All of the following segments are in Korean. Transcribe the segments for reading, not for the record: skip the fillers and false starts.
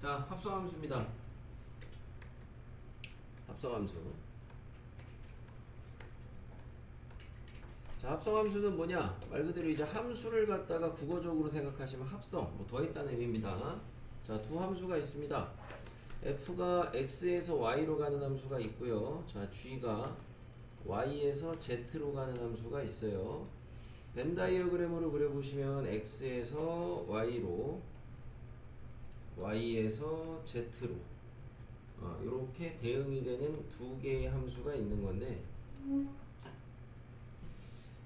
자, 합성함수입니다. 합성함수. 자, 합성함수는 뭐냐? 말 그대로 이제 함수를 갖다가 국어적으로 생각하시면 합성, 뭐 더했다는 의미입니다. 자, 두 함수가 있습니다. f가 x에서 y로 가는 함수가 있고요. 자, g가 y에서 z로 가는 함수가 있어요. 벤 다이어그램으로 그려보시면 x에서 y로, y에서 z로 이렇게 대응이 되는 두 개의 함수가 있는 건데,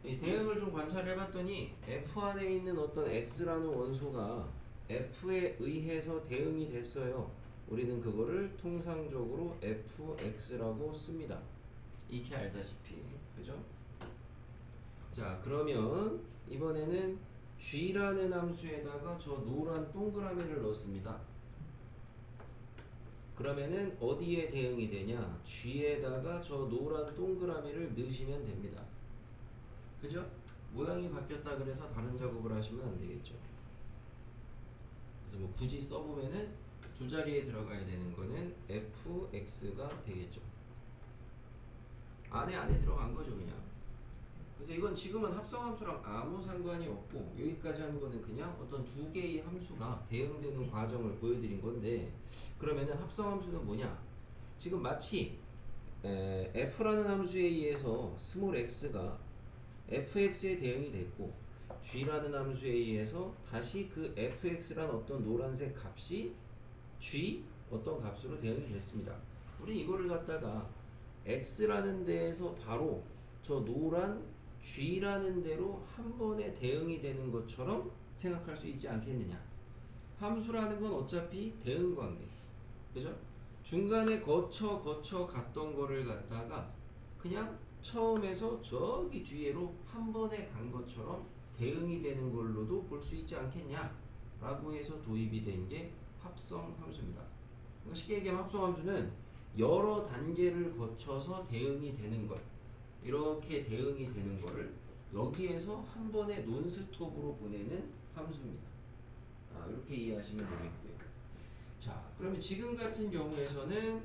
이 대응을 좀 관찰해 봤더니 f 안에 있는 어떤 x라는 원소가 f에 의해서 대응이 됐어요. 우리는 그거를 통상적으로 fx라고 씁니다. 익히 알다시피, 그죠? 자, 그러면 이번에는 g라는 함수에다가 저 노란 동그라미를 넣습니다. 그러면은 어디에 대응이 되냐? g에다가 저 노란 동그라미를 넣으시면 됩니다. 그죠? 모양이 바뀌었다 그래서 다른 작업을 하시면 안 되겠죠. 그래서 뭐 굳이 써보면은 두 자리에 들어가야 되는 거는 fx가 되겠죠. 안에 들어간 거죠, 그냥. 그래서 이건 지금은 합성함수랑 아무 상관이 없고, 여기까지 하는 거는 그냥 어떤 두 개의 함수가 대응되는 과정을 보여드린 건데, 그러면은 합성함수는 뭐냐? 지금 마치 f라는 함수에 의해서 스몰 x가 fx에 대응이 됐고, g라는 함수에 의해서 다시 그 fx란 어떤 노란색 값이 g 어떤 값으로 대응이 됐습니다. 우리 이거를 갖다가 x라는 데에서 바로 저 노란 g라는 데로 한 번에 대응이 되는 것처럼 생각할 수 있지 않겠느냐. 함수라는 건 어차피 대응 관계, 그죠? 중간에 거쳐 갔던 거를 갖다가 그냥 처음에서 저기 뒤에로 한 번에 간 것처럼 대응이 되는 걸로도 볼 수 있지 않겠냐 라고 해서 도입이 된 게 합성함수입니다. 그러니까 쉽게 얘기하면 합성함수는 여러 단계를 거쳐서 대응이 되는 것, 이렇게 대응이 되는 거를 여기에서 한 번에 논스톱으로 보내는 함수입니다. 이렇게 이해하시면 되겠고요. 자, 그러면 지금 같은 경우에서는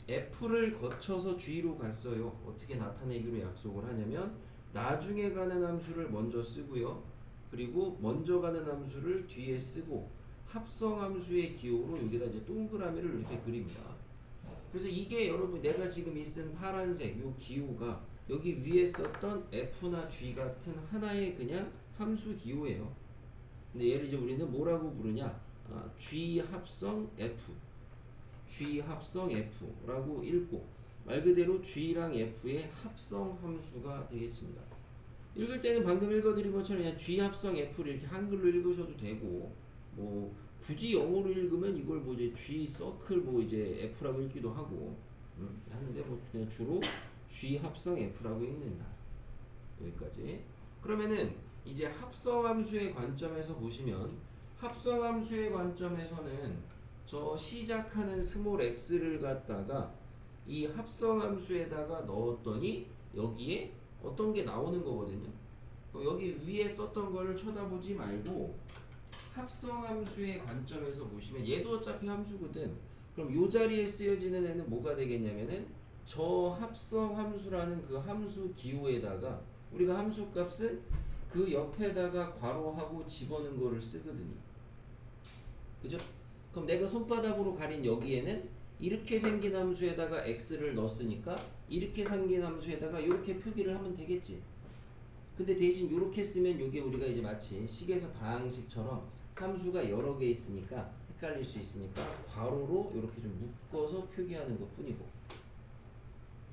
f를 거쳐서 g로 갔어요. 어떻게 나타내기로 약속을 하냐면 나중에 가는 함수를 먼저 쓰고요. 그리고 먼저 가는 함수를 뒤에 쓰고 합성함수의 기호로 여기다 이제 동그라미를 이렇게 그립니다. 그래서 이게 여러분 내가 지금 이 쓴 파란색 요 기호가 여기 위에 썼던 f나 g 같은 하나의 그냥 함수 기호예요. 근데 얘를 이제 우리는 뭐라고 부르냐? g 합성 f, g 합성 f라고 읽고 말 그대로 g랑 f의 합성 함수가 되겠습니다. 읽을 때는 방금 읽어드린 것처럼 그냥 g 합성 f를 이렇게 한글로 읽으셔도 되고, 뭐 굳이 영어로 읽으면 이걸 뭐 이제 g 서클 뭐 이제 f라고 읽기도 하고 하는데 뭐 그냥 주로 g 합성 f라고 읽는다. 여기까지. 그러면은 이제 합성함수의 관점에서 보시면 합성함수의 관점에서는 저 시작하는 스몰 x를 갖다가 이 합성함수에다가 넣었더니 여기에 어떤 게 나오는 거거든요. 여기 위에 썼던 거를 쳐다보지 말고 합성함수의 관점에서 보시면 얘도 어차피 함수거든. 그럼 요 자리에 쓰여지는 애는 뭐가 되겠냐면은 저 합성함수라는 그 함수 기호에다가 우리가 함수값은 그 옆에다가 괄호하고 집어넣은 거를 쓰거든요. 그죠? 그럼 내가 손바닥으로 가린 여기에는 이렇게 생긴 함수에다가 x를 넣었으니까 이렇게 생긴 함수에다가 이렇게 표기를 하면 되겠지. 근데 대신 이렇게 쓰면 이게 우리가 이제 마치 식에서 다항식처럼 함수가 여러 개 있으니까 헷갈릴 수 있으니까 괄호로 이렇게 좀 묶어서 표기하는 것 뿐이고,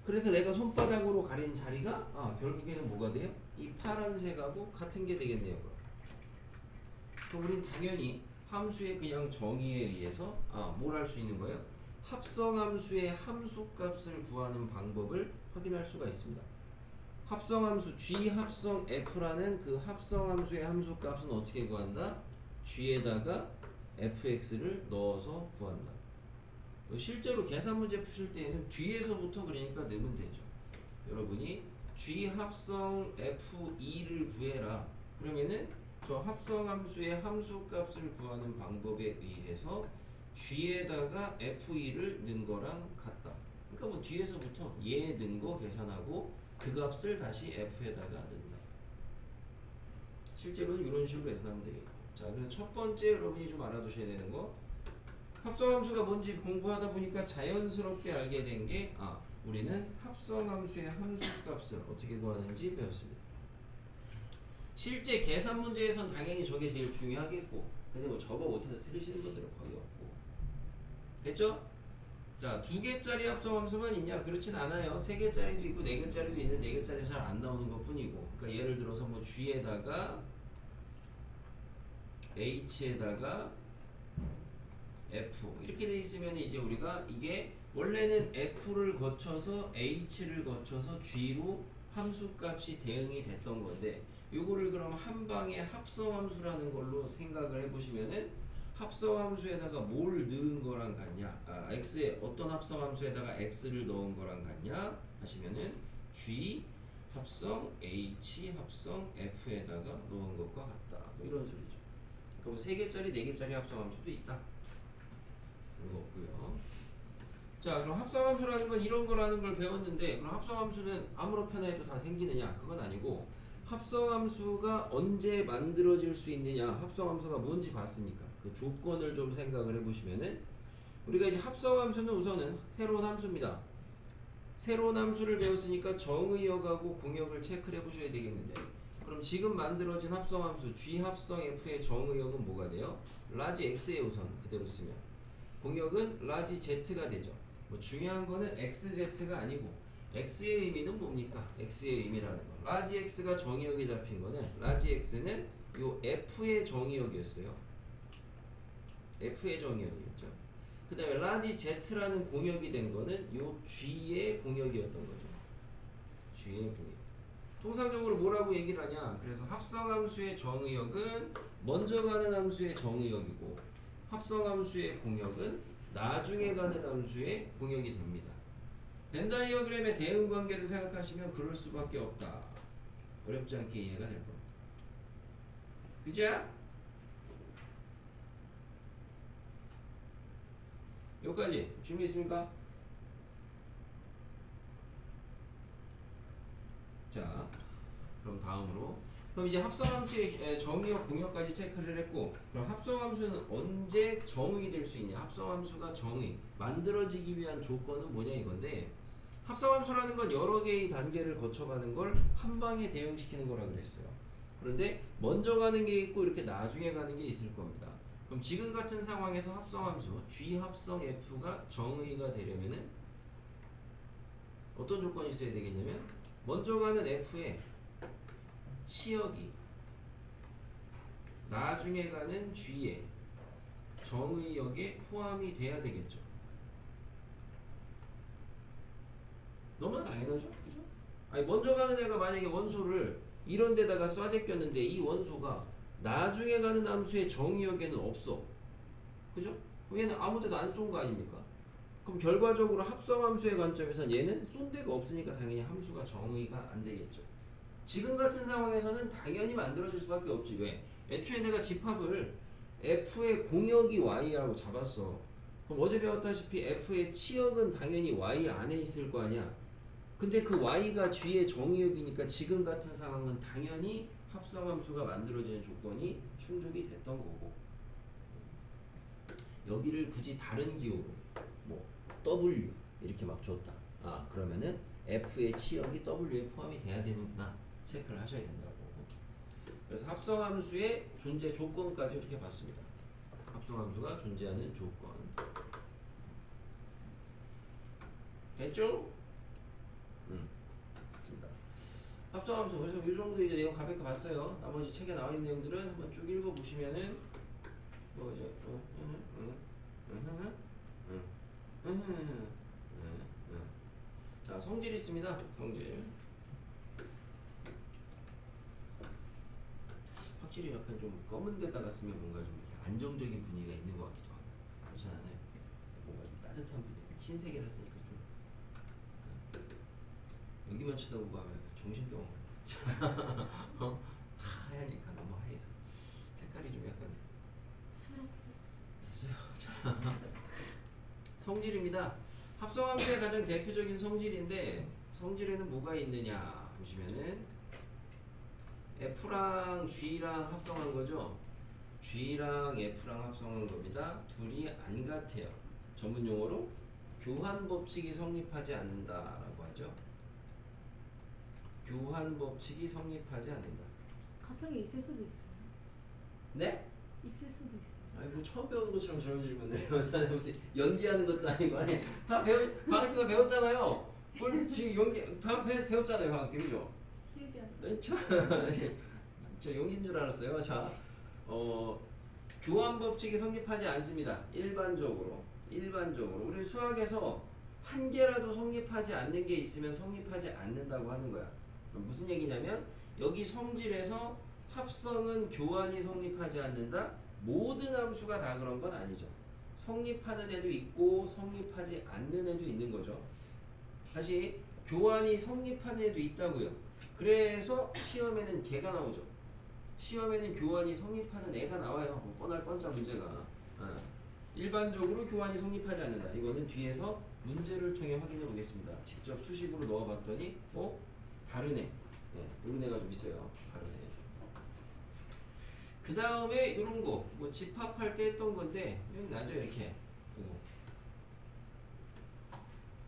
그래서 내가 손바닥으로 가린 자리가 결국에는 뭐가 돼요? 이 파란색하고 같은 게 되겠네요. 그럼 우린 당연히 함수의 그냥 정의에 의해서 뭘 할 수 있는 거예요? 합성함수의 함수값을 구하는 방법을 확인할 수가 있습니다. 합성함수 g 합성 f라는 그 합성함수의 함수값은 어떻게 구한다? g에다가 fx를 넣어서 구한다. 실제로 계산 문제 푸실 때에는 뒤에서부터 그러니까 넣으면 되죠. 여러분이 g 합성 f2를 구해라. 그러면은 저 합성함수의 함수값을 구하는 방법에 의해서 G에다가 F2를 넣은 거랑 같다. 그러니까 뭐 뒤에서부터 얘 넣은 거 계산하고 그 값을 다시 F에다가 넣는다. 실제로는 이런 식으로 계산하면 되겠고. 자, 그래서 첫 번째 여러분이 좀 알아두셔야 되는 거, 합성함수가 뭔지 공부하다 보니까 자연스럽게 알게 된 게, 우리는 합성함수의 함수값을 어떻게 구하는지 배웠습니다. 실제 계산 문제에선 당연히 저게 제일 중요하겠고, 근데 뭐 저거 못해서 틀리시는 분들은 거의 없고. 됐죠? 자, 2개짜리 합성함수만 있냐? 그렇진 않아요. 3개짜리도 있고 4개짜리도 있는데 4개짜리 잘 안 나오는 것 뿐이고. 그러니까 예를 들어서 뭐 G에다가 H에다가 F 이렇게 돼 있으면 이제 우리가 이게 원래는 F를 거쳐서 H를 거쳐서 G로 함수값이 대응이 됐던 건데, 요거를 그럼 한 방에 합성함수라는 걸로 생각을 해보시면은, 합성함수에다가 뭘 넣은 거랑 같냐? x에 어떤 합성함수에다가 x를 넣은 거랑 같냐? 하시면은 G 합성 H 합성 F에다가 넣은 것과 같다. 뭐 이런 소리죠. 그럼 3개짜리, 4개짜리 합성함수도 있다. 그런 거 없고요. 자, 그럼 합성함수라는 건 이런 거라는 걸 배웠는데, 그럼 합성함수는 아무렇게나 해도 다 생기느냐? 그건 아니고, 합성함수가 언제 만들어질 수 있느냐? 합성함수가 뭔지 봤으니까 그 조건을 좀 생각을 해보시면은, 우리가 이제 합성함수는 우선은 새로운 함수입니다. 새로운 함수를 배웠으니까 정의역하고 공역을 체크를 해보셔야 되겠는데, 그럼 지금 만들어진 합성함수 G 합성 F의 정의역은 뭐가 돼요? 라지 X에 우선 그대로 쓰면, 공역은 라지 Z가 되죠. 뭐 중요한 거는 XZ가 아니고 X의 의미는 뭡니까? X의 의미라는 거. 라지 X가 정의역에 잡힌 거는, 라지 X는 요 F의 정의역이었어요. F의 정의역이었죠. 그 다음에 라지 Z라는 공역이 된 거는 요 G의 공역이었던 거죠. G의 공역. 통상적으로 뭐라고 얘기를 하냐? 그래서 합성함수의 정의역은 먼저 가는 함수의 정의역이고, 합성함수의 공역은 나중에 가는 함수의 공역이 됩니다. 벤 다이어그램의 대응 관계를 생각하시면 그럴 수밖에 없다. 어렵지 않게 이해가 될 겁니다. 그죠? 여기까지 질문 있습니까? 자, 그럼 다음으로, 그럼 이제 합성함수의 정의역 공역까지 체크를 했고, 그럼 합성함수는 언제 정의 될 수 있냐? 합성함수가 정의 만들어지기 위한 조건은 뭐냐 이건데, 합성함수라는 건 여러 개의 단계를 거쳐가는 걸 한 방에 대응시키는 거라 그랬어요. 그런데 먼저 가는 게 있고 이렇게 나중에 가는 게 있을 겁니다. 그럼 지금 같은 상황에서 합성함수 G 합성 F가 정의가 되려면은 어떤 조건이 있어야 되겠냐면, 먼저 가는 F에 치역이 나중에 가는 G의 정의역에 포함이 돼야 되겠죠. 너무나 당연하죠? 그죠? 아니, 먼저 가는 애가 만약에 원소를 이런 데다가 쏴제꼈는데 이 원소가 나중에 가는 함수의 정의역에는 없어. 그죠? 그럼 얘는 아무 데도 안 쏜 거 아닙니까? 그럼 결과적으로 합성함수의 관점에서는 얘는 쏜 데가 없으니까 당연히 함수가 정의가 안 되겠죠. 지금 같은 상황에서는 당연히 만들어질 수밖에 없지. 왜? 애초에 내가 집합을 F의 공역이 Y라고 잡았어. 그럼 어제 배웠다시피 F의 치역은 당연히 Y 안에 있을 거 아니야. 근데 그 Y가 G의 정의역이니까 지금 같은 상황은 당연히 합성함수가 만들어지는 조건이 충족이 됐던 거고, 여기를 굳이 다른 기호로 뭐 W 이렇게 막 줬다. 그러면은 F의 치역이 W에 포함이 돼야 되는구나 체크를 하셔야 된다고. 그래서 합성함수의 존재 조건까지 이렇게 봤습니다. 합성함수가 존재하는 조건. 됐죠? 맞습니다. 합성함수, 그래서 이 정도 이제 내용 가볍게 봤어요. 나머지 책에 나와 있는 내용들은 한번 쭉 읽어 보시면은 뭐 이제 자, 성질 있습니다. 성질. 확실히 약간 좀 검은 데다가 쓰면 뭔가 좀 이렇게 안정적인 분위기가 있는 것 같기도 하고, 그렇지 않아요? 뭔가 좀 따뜻한 분위기. 흰색에다 쓰니까 좀 여기만 쳐다보고 하면 약간 정신병원 같아. 다 하얘니까 너무 하얘서 색깔이 좀 약간 초록색. 됐어요. 자, 성질입니다. 합성함수의 가장 대표적인 성질인데 성질에는 뭐가 있느냐 보시면은 F랑 G랑 합성한 거죠. G랑 F랑 합성한 겁니다. 둘이 안 같아요. 전문 용어로 교환 법칙이 성립하지 않는다라고 하죠. 교환 법칙이 성립하지 않는다. 같은 게 있을 수도 있어요. 네? 있을 수도 있어요. 아니 뭐 처음 배우는 것처럼 저런 질문을 해요. 무슨 연기하는 것도 아니고 아니 다 방학 때 배웠잖아요. 뭘 지금 연기 배웠잖아요 방학 때 그죠? 기억이 안 나. 네, 저 연기인 줄 알았어요. 자, 교환 법칙이 성립하지 않습니다. 일반적으로 우리 수학에서 한 개라도 성립하지 않는 게 있으면 성립하지 않는다고 하는 거야. 무슨 얘기냐면 여기 성질에서 합성은 교환이 성립하지 않는다. 모든 함수가 다 그런 건 아니죠. 성립하는 애도 있고 성립하지 않는 애도 있는 거죠. 다시 교환이 성립하는 애도 있다고요. 그래서 시험에는 걔가 나오죠. 시험에는 교환이 성립하는 애가 나와요. 뻔할 뻔짜 문제가. 일반적으로 교환이 성립하지 않는다. 이거는 뒤에서 문제를 통해 확인해 보겠습니다. 직접 수식으로 넣어봤더니 다른 애. 이런 애가 좀 있어요. 다른 애. 그 다음에 이런 거, 뭐 집합할 때 했던 건데, 여기 나죠 이렇게.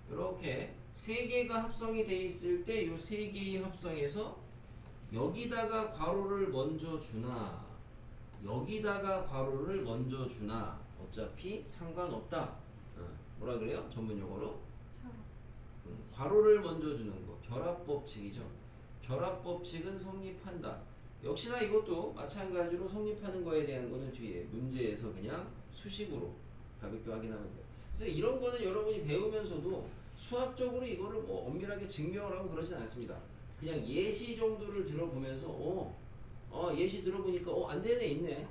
이렇게 세 개가 합성이 돼 있을 때, 이 세 개의 합성에서 여기다가 괄호를 먼저 주나, 여기다가 괄호를 먼저 주나, 어차피 상관없다. 뭐라 그래요? 전문 용어로? 괄호를 먼저 주는 거. 결합법칙이죠. 결합법칙은 성립한다. 역시나 이것도 마찬가지로 성립하는 거에 대한 거는 뒤에 문제에서 그냥 수식으로 가볍게 확인하면 돼요. 그래서 이런 거는 여러분이 배우면서도 수학적으로 이거를 뭐 엄밀하게 증명을 하고 그러진 않습니다. 그냥 예시 정도를 들어보면서 예시 들어보니까 안 되네 있네.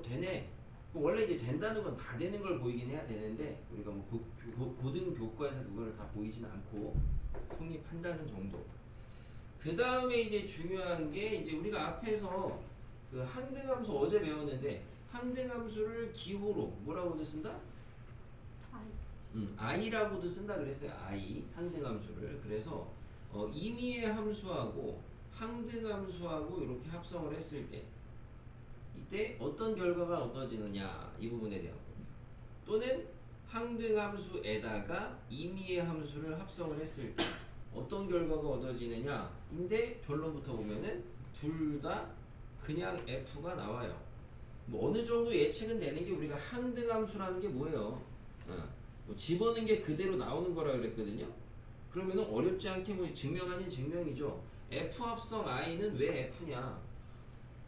되네. 원래 이제 된다는 건 다 되는 걸 보이긴 해야 되는데 우리가 뭐 고등 교과에서 그거를 다 보이진 않고 성립한다는 정도. 그 다음에 이제 중요한 게 이제 우리가 앞에서 그 항등함수 어제 배웠는데 항등함수를 기호로 뭐라고도 쓴다? i라고도 쓴다 그랬어요. i 항등함수를. 그래서 임의의 함수하고 항등함수하고 이렇게 합성을 했을 때 이때 어떤 결과가 얻어지느냐 이 부분에 대한 거. 또는 항등함수에다가 임의의 함수를 합성을 했을 때 어떤 결과가 얻어지느냐 인데 결론부터 보면은 둘 다 그냥 F가 나와요. 뭐 어느 정도 예측은 되는 게 우리가 항등함수라는 게 뭐예요? 뭐 집어넣은 게 그대로 나오는 거라 그랬거든요. 그러면은 어렵지 않게 뭐 증명 아닌 증명이죠. F 합성 I는 왜 F냐?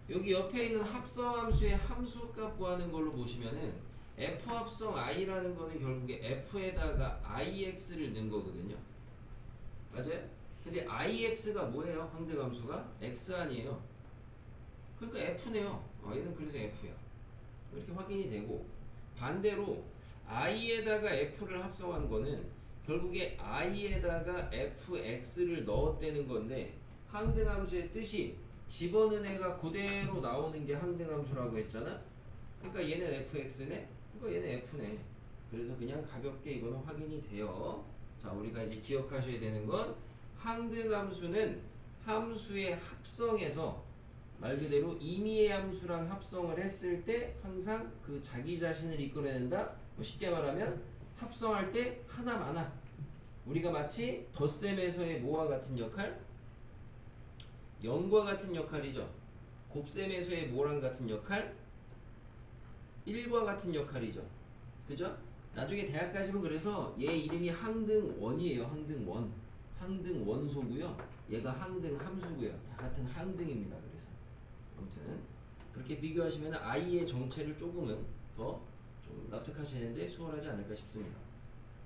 여기 옆에 있는 합성함수의 함수값 구하는 걸로 보시면은 F 합성 I라는 거는 결국에 F에다가 IX를 넣은 거거든요. 맞아요? 근데 IX가 뭐예요? 항등함수가? X 아니에요. 그러니까 F네요. 얘는 그래서 F야. 이렇게 확인이 되고 반대로 I에다가 F를 합성한 거는 결국에 I에다가 FX를 넣었다는 건데 항등함수의 뜻이 집어넣은 애가 그대로 나오는 게 항등함수라고 했잖아. 그러니까 얘는 fx네. 그러니까 얘는 f네. 그래서 그냥 가볍게 이거는 확인이 돼요. 자, 우리가 이제 기억하셔야 되는 건 항등함수는 함수의 합성에서 말 그대로 임의의 함수랑 합성을 했을 때 항상 그 자기 자신을 이끌어낸다. 뭐 쉽게 말하면 합성할 때 하나 많아. 우리가 마치 덧셈에서의 뭐와 같은 역할? 0과 같은 역할이죠. 곱셈에서의 뭐랑 같은 역할? 1과 같은 역할이죠. 그죠? 나중에 대학 가시면 그래서 얘 이름이 항등원이에요. 항등원. 항등원소고요. 얘가 항등함수고요. 다 같은 항등입니다. 그래서 아무튼 그렇게 비교하시면 i의 정체를 조금은 더 좀 납득하시는데 수월하지 않을까 싶습니다.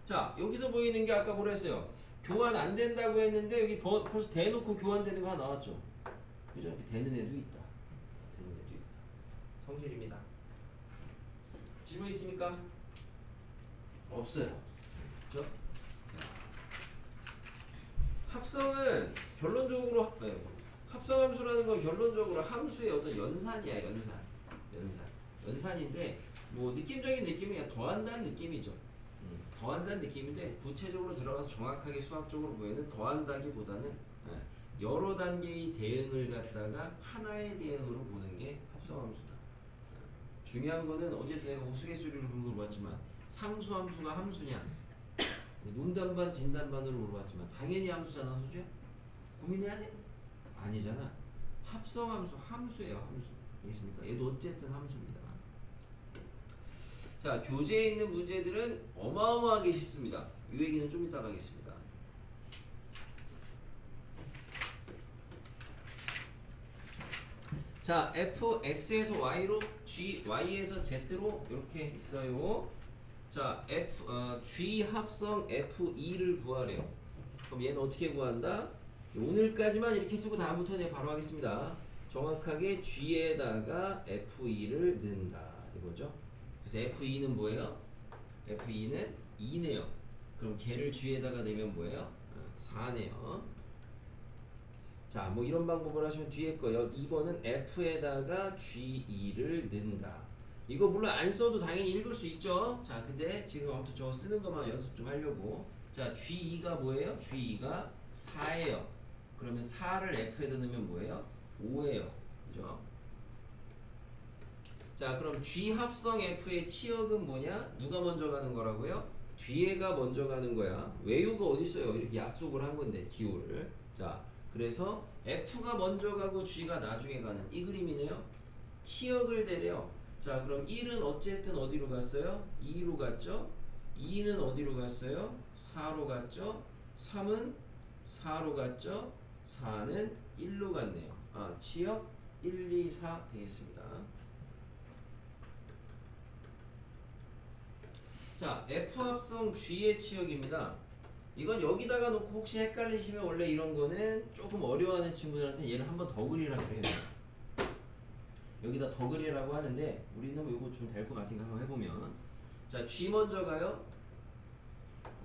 자, 여기서 보이는 게 아까 뭐라 했어요? 교환 안 된다고 했는데 여기 벌써 대놓고 교환되는 거 하나 나왔죠. 그죠? 이렇게 되는 애도 있다. 되는 애도 있다. 성질입니다. 질문 있습니까? 없어요. 그죠? 자, 합성은 결론적으로 합성함수라는 건 결론적으로 함수의 어떤 연산이야. 연산인데 뭐 느낌적인 느낌이 그냥 더한다는 느낌이죠. 더한다는 느낌인데 구체적으로 들어가서 정확하게 수학적으로 보면은 더한다기보다는 여러 단계의 대응을 갖다가 하나의 대응으로 보는 게 합성함수다. 중요한 거는 어제도 내가 우스갯소리로 물어봤지만 상수함수가 함수냐 논단반 진단반으로 물어봤지만 당연히 함수잖아 소주야? 고민해야 돼? 아니잖아. 합성함수 함수예요 함수. 알겠습니까? 얘도 어쨌든 함수입니다. 자, 교재에 있는 문제들은 어마어마하게 쉽습니다. 이 얘기는 좀 이따가 하겠습니다. 자, fx에서 y로 g, y에서 z로 이렇게 있어요. 자, g 합성 f2를 구하래요. 그럼 얘는 어떻게 구한다? 오늘까지만 이렇게 쓰고 다음부터는 바로 하겠습니다. 정확하게 g에다가 f2를 넣는다 이거죠. 그래서 f2는 뭐예요? f2는 2네요. 그럼 걔를 g에다가 내면 뭐예요? 4네요. 자, 뭐 이런 방법을 하시면 뒤에 거요. 2번은 f에다가 g2를 넣는다. 이거 물론 안 써도 당연히 읽을 수 있죠. 자, 근데 지금 아무튼 저거 쓰는 것만 연습 좀 하려고. 자, g2가 뭐예요? g2가 4예요. 그러면 4를 f에다 넣으면 뭐예요? 5예요. 그죠? 자, 그럼 G 합성 F의 치역은 뭐냐? 누가 먼저 가는 거라고요? 뒤에가 먼저 가는 거야. 외유가 어디 있어요? 이렇게 약속을 한 건데 기호를. 자, 그래서 F가 먼저 가고 G가 나중에 가는 이 그림이네요. 치역을 대래요. 자, 그럼 1은 어쨌든 어디로 갔어요? 2로 갔죠? 2는 어디로 갔어요? 4로 갔죠? 3은 4로 갔죠? 4는 1로 갔네요. 아, 치역 1, 2, 4 되겠습니다. 자, F 합성 G의 치역입니다. 이건 여기다가 놓고 혹시 헷갈리시면 원래 이런 거는 조금 어려워하는 친구들한테 얘를 한번 더 그리라 그래요. 여기다 더 그리라고 하는데 우리는 뭐 이거 좀 될 것 같으니까 한번 해보면, 자, G 먼저 가요.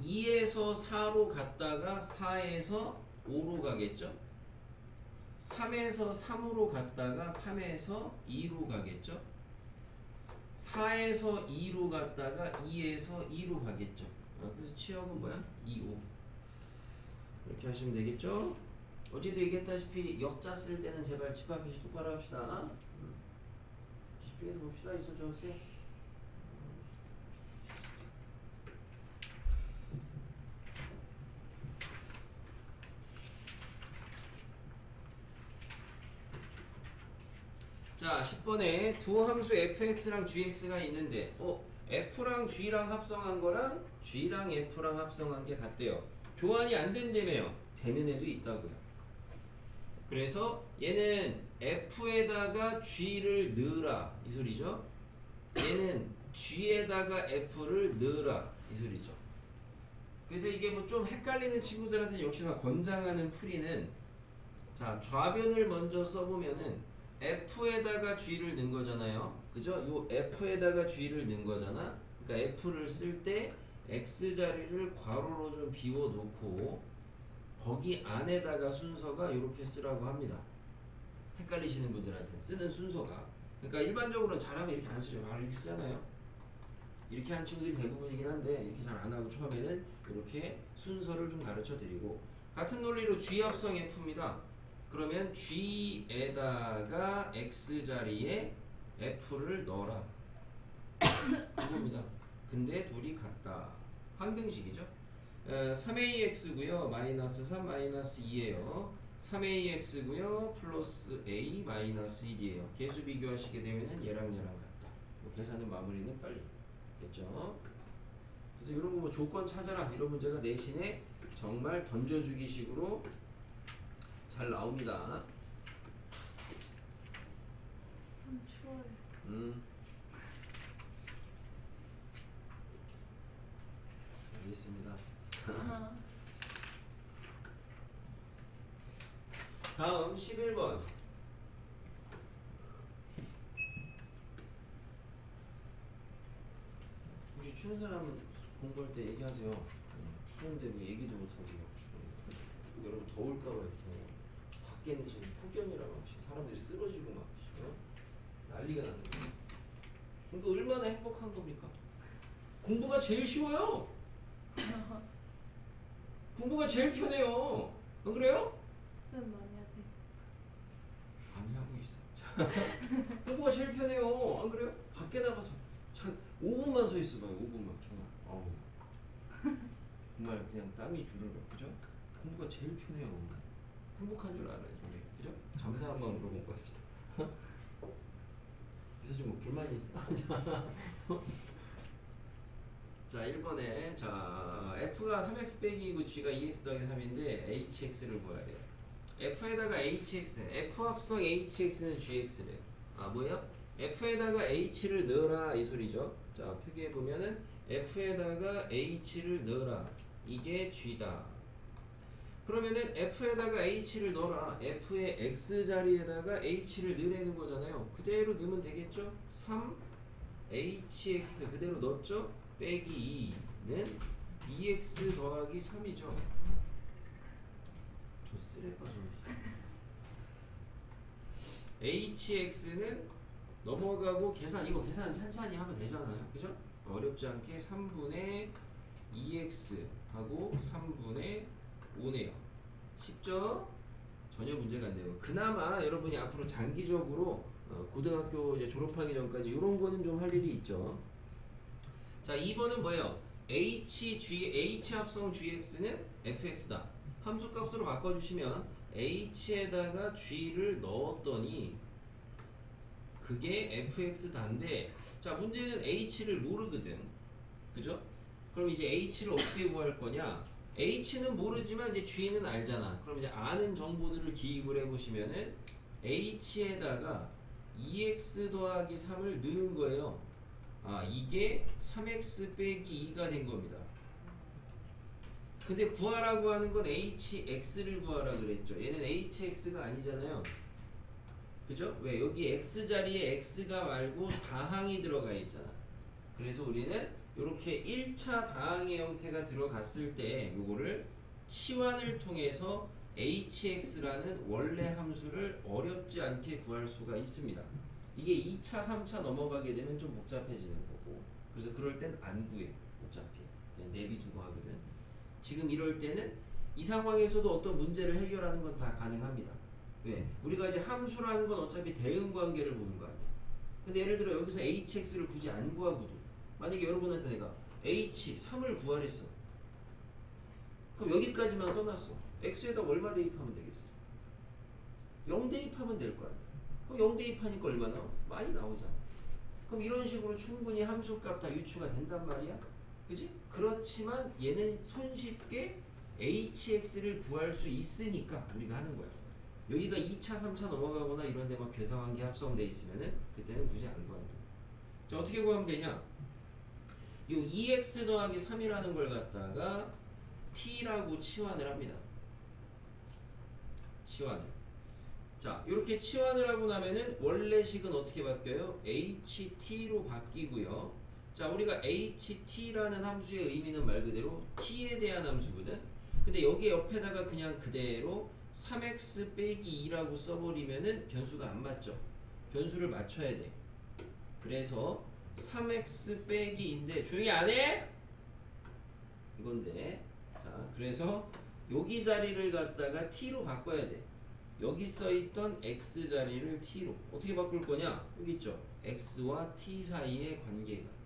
2에서 4로 갔다가 4에서 5로 가겠죠. 3에서 3으로 갔다가 3에서 2로 가겠죠. 4에서 2로 갔다가 2에서 2로 가겠죠. 그래서 치역은 뭐야? 2, 5 이렇게 하시면 되겠죠. 어제도 얘기했다시피 역자 쓸 때는 제발 집합이시 똑바로 합시다. 집중해서 봅시다. 이소저 쌤. 자, 10번에 두 함수 fx랑 gx가 있는데 f랑 g랑 합성한 거랑 g랑 f랑 합성한 게 같대요. 교환이 안 된다며요. 되는 애도 있다고요. 그래서 얘는 f에다가 g를 넣으라 이 소리죠. 얘는 g에다가 f를 넣으라 이 소리죠. 그래서 이게 뭐 좀 헷갈리는 친구들한테 역시나 권장하는 풀이는, 자, 좌변을 먼저 써보면은 f에다가 g를 넣은 거잖아요. 그죠? 요 f에다가 g를 넣은 거잖아. 그러니까 f를 쓸 때 x 자리를 괄호로 좀 비워 놓고 거기 안에다가 순서가 이렇게 쓰라고 합니다. 헷갈리시는 분들한테 쓰는 순서가. 그러니까 일반적으로는 잘하면 이렇게 안 쓰죠. 바로 이렇게 쓰잖아요. 이렇게 하는 친구들이 대부분이긴 한데 이렇게 잘 안 하고 처음에는 이렇게 순서를 좀 가르쳐 드리고, 같은 논리로 g 합성 f입니다. 그러면 g에다가 x 자리에 f를 넣어라 이겁니다. 근데 둘이 같다. 항등식이죠. 3ax고요 마이너스 3 마이너스 2예요. 3ax고요 플러스 a 마이너스 1이에요. 개수 비교하시게 되면은 얘랑 같다. 계산은 마무리는 빨리 됐죠. 그래서 이런 거 뭐 조건 찾아라 이런 문제가 내신에 정말 던져주기 식으로 잘 나옵니다. 참 추워요. 알겠습니다. 아, 다음 11번. 혹시 추운 사람은 공부할 때 얘기하세요. 추운데 뭐 얘기도 못하고 추워. 여러분 더울까봐 이렇게 밖에는 지금 폭염이라고 사람들이 쓰러지고 막 난리가 나는 거예요. 그러니까 얼마나 행복한 겁니까? 공부가 제일 쉬워요. 공부가 제일 편해요. 안 그래요? 쌤 많이 하세요. 많이 하고 있어. 공부가 제일 편해요. 안 그래요? 밖에 나가서 참 5분만 서 있어봐요. 5분만 정말. 어우. 정말 그냥 땀이 주르르. 그죠? 공부가 제일 편해요. 행복한 줄 알아요. 저게. 그죠? 감사한 마음으로 공부합시다. 그래서 좀 뭐 불만이 있어. 자 1번에 자 F가 3x 빼기 2고 G가 2x 더하기 3인데 HX를 구해야 돼요. F에다가 HX, F 합성 HX는 GX래요. 아 뭐예요? F에다가 H를 넣어라 이 소리죠. 자 표기해 보면은 F에다가 H를 넣어라 이게 G다. 그러면은 F에다가 H를 넣어라. F의 X 자리에다가 H를 넣으라는 거잖아요. 그대로 넣으면 되겠죠? 3HX 그대로 넣었죠? 빼기 2는 2x 더하기 3이죠. 저 쓰레빠 좀. hx는 넘어가고 계산 이거 계산 천천히 하면 되잖아요. 그죠? 어렵지 않게 3분의 2x 하고 3분의 5네요. 쉽죠? 전혀 문제가 안 돼요. 그나마 여러분이 앞으로 장기적으로 고등학교 이제 졸업하기 전까지 이런 거는 좀 할 일이 있죠. 자, 2번은 뭐예요? H 합성 GX는 fx다. 함수 값으로 바꿔주시면 H에다가 G를 넣었더니 그게 fx다인데 자, 문제는 H를 모르거든. 그죠? 그럼 이제 H를 어떻게 구할 거냐? H는 모르지만 이제 G는 알잖아. 그럼 이제 아는 정보들을 기입을 해보시면은 H에다가 2x 더하기 3을 넣은 거예요. 아 이게 3x 빼기 2가 된 겁니다. 근데 구하라고 하는 건 hx를 구하라 그랬죠. 얘는 hx가 아니잖아요. 그죠? 왜? 여기 x 자리에 x가 말고 다항이 들어가 있잖아. 그래서 우리는 이렇게 1차 다항의 형태가 들어갔을 때 요거를 치환을 통해서 hx라는 원래 함수를 어렵지 않게 구할 수가 있습니다. 이게 2차, 3차 넘어가게 되면 좀 복잡해지는 거고 그래서 그럴 땐 안 구해. 어차피 그냥 내비두고 하거든. 지금 이럴 때는 이 상황에서도 어떤 문제를 해결하는 건 다 가능합니다. 왜? 우리가 이제 함수라는 건 어차피 대응 관계를 보는 거 아니야. 근데 예를 들어 여기서 hx를 굳이 안 구하고도 만약에 여러분한테 내가 h 3을 구하랬어. 그럼 여기까지만 써놨어. x에다 얼마 대입하면 되겠어? 0 대입하면 될 거 아니야. 그럼 0 대입하니까 얼마나? 많이 나오잖아. 그럼 이런 식으로 충분히 함수값 다 유추가 된단 말이야. 그지? 그렇지만 얘는 손쉽게 hx를 구할 수 있으니까 우리가 하는 거야. 여기가 2차, 3차 넘어가거나 이런 데만 괴상한게 합성돼 있으면은 그때는 굳이 안 구한다. 자, 어떻게 구하면 되냐? 요 2x 더하기 3이라는 걸 갖다가 t라고 치환을 합니다. 치환을. 자, 이렇게 치환을 하고 나면은 원래 식은 어떻게 바뀌어요? ht로 바뀌고요. 자, 우리가 ht라는 함수의 의미는 말 그대로 t에 대한 함수거든. 근데 여기 옆에다가 그냥 그대로 3x 빼기 2라고 써버리면은 변수가 안 맞죠. 변수를 맞춰야 돼. 그래서 3x 빼기 2인데 조용히 안 해? 이건데. 자, 그래서 여기 자리를 갖다가 t로 바꿔야 돼. 여기 써있던 x 자리를 t로 어떻게 바꿀 거냐? 여기 있죠. x와 t 사이의 관계가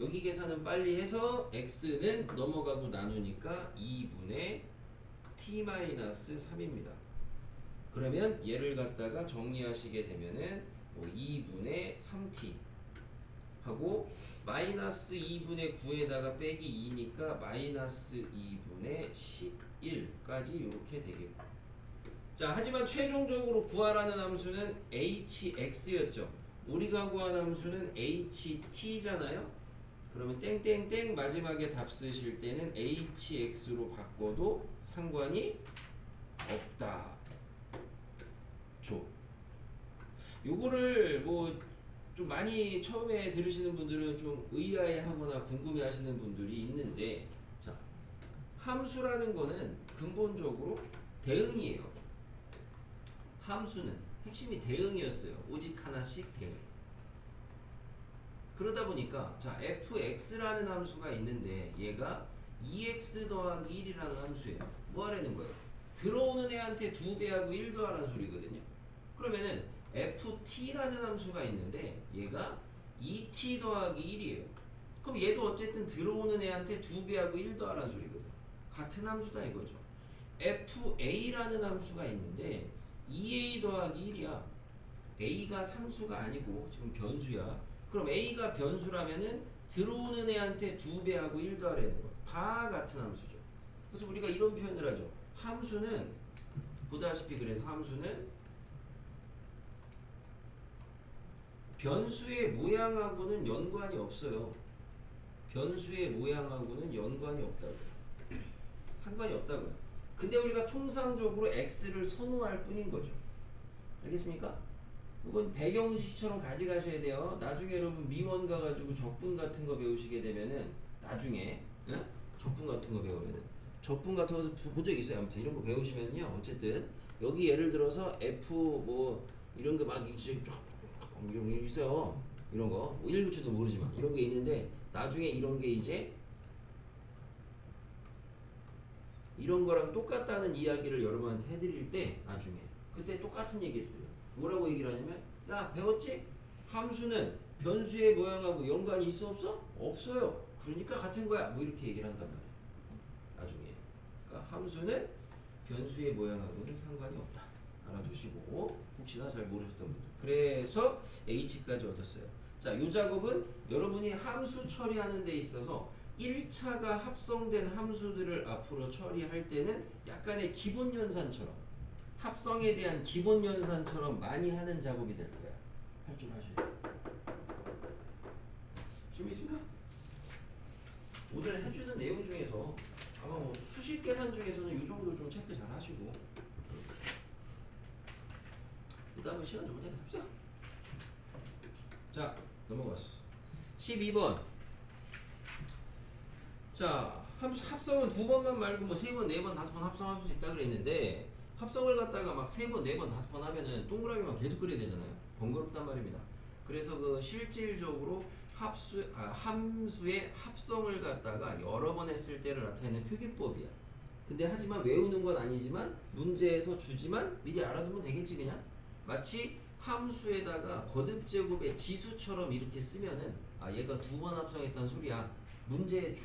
여기 계산은 빨리 해서 x는 넘어가고 나누니까 2분의 t-3입니다. 그러면 얘를 갖다가 정리하시게 되면은 뭐 2분의 3t 하고 마이너스 2분의 9에다가 빼기 2니까 마이너스 2분의 11까지 이렇게 되겠고. 자, 하지만 최종적으로 구하라는 함수는 hx였죠. 우리가 구한 함수는 ht잖아요. 그러면 땡땡땡 마지막에 답 쓰실 때는 hx로 바꿔도 상관이 없다. 조. 요거를 뭐 좀 많이 처음에 들으시는 분들은 좀 의아해하거나 궁금해하시는 분들이 있는데, 자, 함수라는 거는 근본적으로 대응이에요. 함수는 핵심이 대응이었어요. 오직 하나씩 대응. 그러다 보니까 자 fx라는 함수가 있는데 얘가 2x 더하기 1이라는 함수예요. 뭐 하라는 거예요? 들어오는 애한테 2배하고 1 더하라는 소리거든요. 그러면은 ft라는 함수가 있는데 얘가 2t 더하기 1이에요. 그럼 얘도 어쨌든 들어오는 애한테 2배하고 1 더하라는 소리거든. 같은 함수다 이거죠. fa라는 함수가 있는데 2a 더하기 1이야. a가 상수가 아니고 지금 변수야. 그럼 a가 변수라면은 들어오는 애한테 2배하고 1 더하라는 거야. 다 같은 함수죠. 그래서 우리가 이런 표현을 하죠. 함수는 보다시피 그래서 함수는 변수의 모양하고는 연관이 없어요. 변수의 모양하고는 연관이 없다고요. 상관이 없다고요. 근데 우리가 통상적으로 x를 선호할 뿐인 거죠. 알겠습니까? 이건 배경식처럼 가져가셔야 돼요. 나중에 여러분 미원 가가지고 적분 같은 거 배우시게 되면은 나중에 적분 같은 거 배우면은 적분 같은 거 본 적 있어요. 아무튼 이런 거 배우시면요. 어쨌든 여기 예를 들어서 f 뭐 이런 거 막 이런 게 있어요. 이런 거 뭐 읽을지도 모르지만 이런 게 있는데 나중에 이런 게 이제 이런 거랑 똑같다는 이야기를 여러분한테 해드릴 때 나중에 그때 똑같은 얘기를 해요. 뭐라고 얘기를 하냐면 야 배웠지? 함수는 변수의 모양하고 연관이 있어 없어? 없어요. 그러니까 같은 거야. 뭐 이렇게 얘기를 한단 말이야. 나중에. 그러니까 함수는 변수의 모양하고는 상관이 없다. 알아두시고 혹시나 잘 모르셨던 분들. 그래서 H까지 얻었어요. 자, 이 작업은 여러분이 함수 처리하는 데 있어서 1차가 합성된 함수들을 앞으로 처리할 때는 약간의 기본 연산처럼 합성에 대한 기본 연산처럼 많이 하는 작업이 될 거야. 할 줄 아셔야 돼. 준비 있습니까? 오늘 해주는 내용 중에서 아마 뭐 수식 계산 중에서는 이 정도 좀 체크 잘 하시고 일단 한번 시간 좀 해봅시다. 자, 넘어갔어. 12번. 자, 합성은 2번만 말고 뭐 3번, 4번, 5번 합성할 수 있다 그랬는데 합성을 갖다가 막 3번, 4번, 5번 하면은 동그라미만 계속 그려야 되잖아요. 번거롭단 말입니다. 그래서 그 실질적으로 함수의 합성을 갖다가 여러 번 했을 때를 나타내는 표기법이야. 근데 하지만 외우는 건 아니지만 문제에서 주지만 미리 알아두면 되겠지 그냥. 마치 함수에다가 거듭제곱의 지수처럼 이렇게 쓰면은 아 얘가 2번 합성했다는 소리야. 문제에 줘.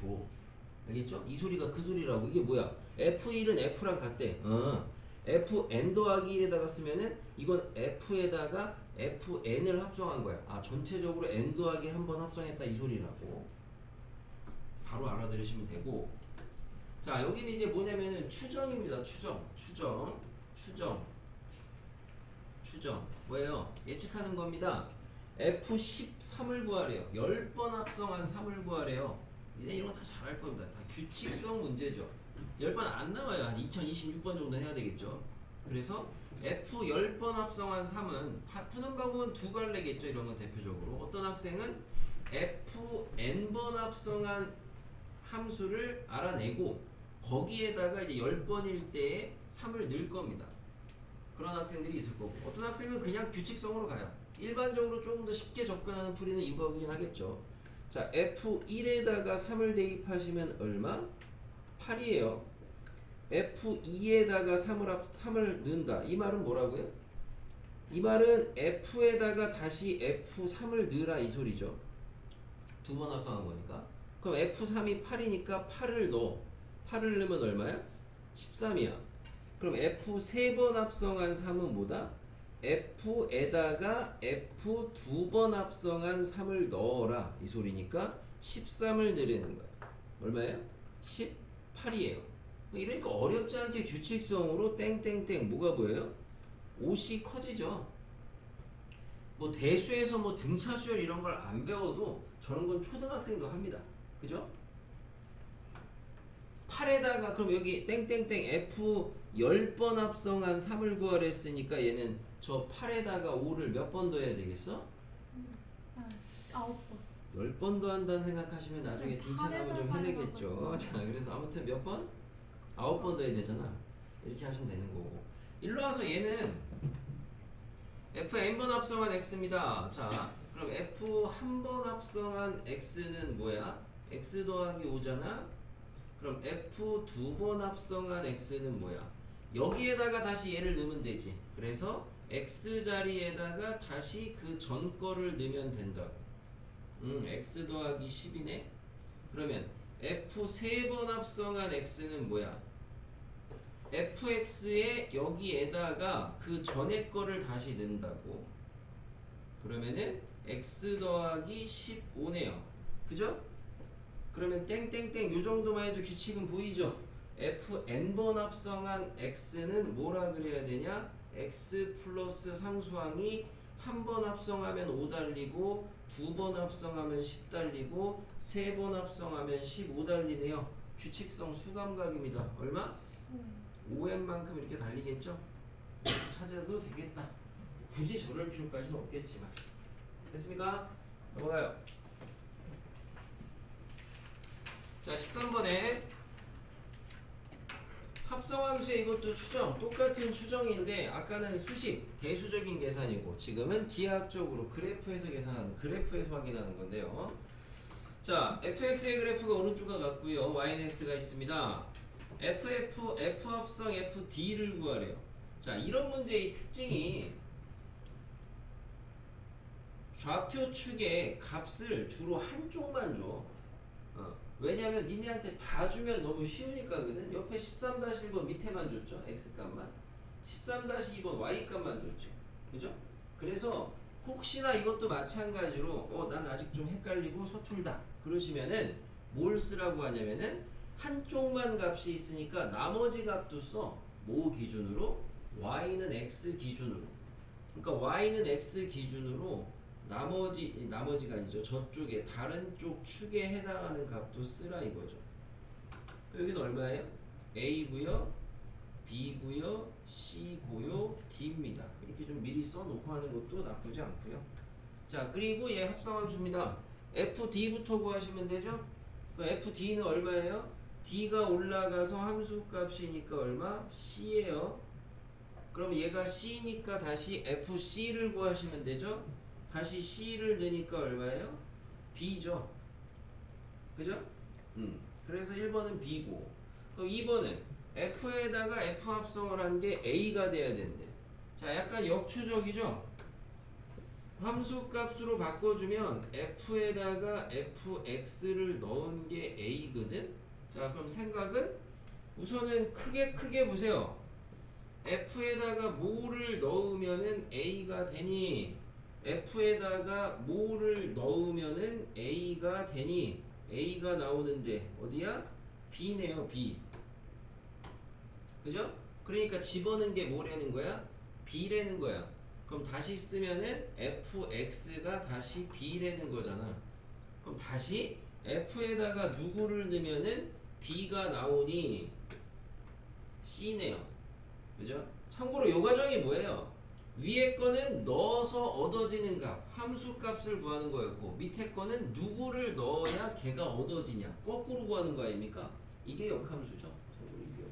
알겠죠? 이 소리가 그 소리라고. 이게 뭐야? F1은 F랑 같대. Fn 더하기 1에다가 쓰면은 이건 F에다가 Fn을 합성한 거야. 아 전체적으로 n 더하기 한 번 합성했다 이 소리라고. 바로 알아들으시면 되고. 자 여기는 이제 뭐냐면은 추정입니다. 추정 뭐예요? 예측하는 겁니다. F13을 구하래요. 10번 합성한 3을 구하래요. 이제 이런 거 다 잘할 겁니다. 다 규칙성 문제죠. 10번 안 나와요. 한 2026번 정도 해야 되겠죠. 그래서 F 10번 합성한 3은 푸는 방법은 두 갈래겠죠. 이런 건 대표적으로. 어떤 학생은 F n번 합성한 함수를 알아내고 거기에다가 이제 10번일 때에 3을 넣을 겁니다. 그런 학생들이 있을 거고 어떤 학생은 그냥 규칙성으로 가요. 일반적으로 조금 더 쉽게 접근하는 풀이는 이거긴 하겠죠. 자, F1에다가 3을 대입하시면 얼마? 8이에요. F2에다가 3을 넣는다. 이 말은 뭐라고요? 이 말은 F에다가 다시 F3을 넣으라 이 소리죠. 2번 합성한 거니까. 그럼 F3이 8이니까 8을 넣어. 8을 넣으면 얼마야? 13이야. 그럼 F3번 합성한 3은 뭐다? F에다가 F 2번 합성한 3을 넣어라 이 소리니까 13을 넣으라는 거야. 얼마예요? 18이에요. 이러니까 어렵지 않게 규칙성으로 땡땡땡 뭐가 보여요? 옷이 커지죠. 뭐 대수에서 뭐 등차수열 이런 걸 안 배워도 저런 건 초등학생도 합니다. 그죠? 8에다가 그럼 여기 땡땡땡 F 10번 합성한 3을 구하랬으니까 얘는 저 8에다가 5를 몇 번 더해야 되겠어? 9번. 10번 더한다는 생각하시면 나중에 등차감을 좀 헤매겠죠. 자, 그래서 아무튼 몇 번? 9번 더해야 되잖아. 이렇게 하시면 되는 거고. 일로 와서 얘는 F n번 합성한 x입니다. 자, 그럼 F 한 번 합성한 X는 뭐야? X 더하기 5잖아? 그럼 F 두 번 합성한 X는 뭐야? 여기에다가 다시 얘를 넣으면 되지. 그래서 X 자리에다가 다시 그 전 거를 넣으면 된다고. X 더하기 10이네? 그러면 F 세 번 합성한 X는 뭐야? fx에 여기에다가 그 전에 거를 다시 넣는다고. 그러면은 x 더하기 15네요. 그죠? 그러면 땡땡땡 요 정도만 해도 규칙은 보이죠? fn번 합성한 x는 뭐라 그래야 되냐? x 플러스 상수항이 한 번 합성하면 5 달리고 두 번 합성하면 10 달리고 세 번 합성하면 15 달리네요. 규칙성 수감각입니다. 얼마? 5n만큼 이렇게 달리겠죠? 찾아도 되겠다. 굳이 저럴 필요까지는 없겠지만. 됐습니까? 넘어가요. 자, 13번에 합성함수의 이것도 추정, 똑같은 추정인데 아까는 수식, 대수적인 계산이고 지금은 기하학적으로 그래프에서 계산하는, 그래프에서 확인하는 건데요. 자, fx의 그래프가 오른쪽과 같고요. y는 x가 있습니다. f 합성 fd를 구하래요. 자, 이런 문제의 특징이 좌표 축의 값을 주로 한쪽만 줘. 왜냐면 니네한테 다 주면 너무 쉬우니까거든. 옆에 13-1번 밑에만 줬죠. x값만. 13-2번 y값만 줬죠. 그죠? 그래서 혹시나 이것도 마찬가지로 난 아직 좀 헷갈리고 서툴다 그러시면은 뭘 쓰라고 하냐면은 한쪽만 값이 있으니까 나머지 값도 써. 뭐 기준으로? y는 x 기준으로. 그러니까 y는 x 기준으로 나머지가 아니죠. 저쪽에 다른 쪽 축에 해당하는 값도 쓰라 이거죠. 여기는 얼마예요? a고요, b고요, c고요, d입니다. 이렇게 좀 미리 써놓고 하는 것도 나쁘지 않고요. 자, 그리고 얘 합성함수입니다. fd부터 구하시면 되죠. fd는 얼마예요? d가 올라가서 함수값이니까 얼마? c예요. 그럼 얘가 c니까 다시 fc를 구하시면 되죠. 다시 c를 넣으니까 얼마예요? b죠. 그죠? 그래서 1번은 b고, 그럼 2번은 f에다가 f 합성을 한 게 a가 돼야 되는데, 자, 약간 역추적이죠? 함수값으로 바꿔주면 f에다가 fx를 넣은 게 a거든? 자, 그럼 생각은 우선은 크게 보세요. f에다가 뭐를 넣으면은 a가 되니? f에다가 뭐를 넣으면은 a가 되니? a가 나오는데 어디야? b네요, b. 그죠? 그러니까 집어넣은 게 뭐라는 거야? b라는 거야. 그럼 다시 쓰면은 fx가 다시 b라는 거잖아. 그럼 다시 f에다가 누구를 넣으면은 b가 나오니 c네요. 그죠? 참고로 요 과정이 뭐예요? 위에 거는 넣어서 얻어지는 값, 함수 값을 구하는 거였고, 밑에 거는 누구를 넣어야 걔가 얻어지냐, 거꾸로 구하는 거 아닙니까? 이게 역함수죠. 참고로 이게.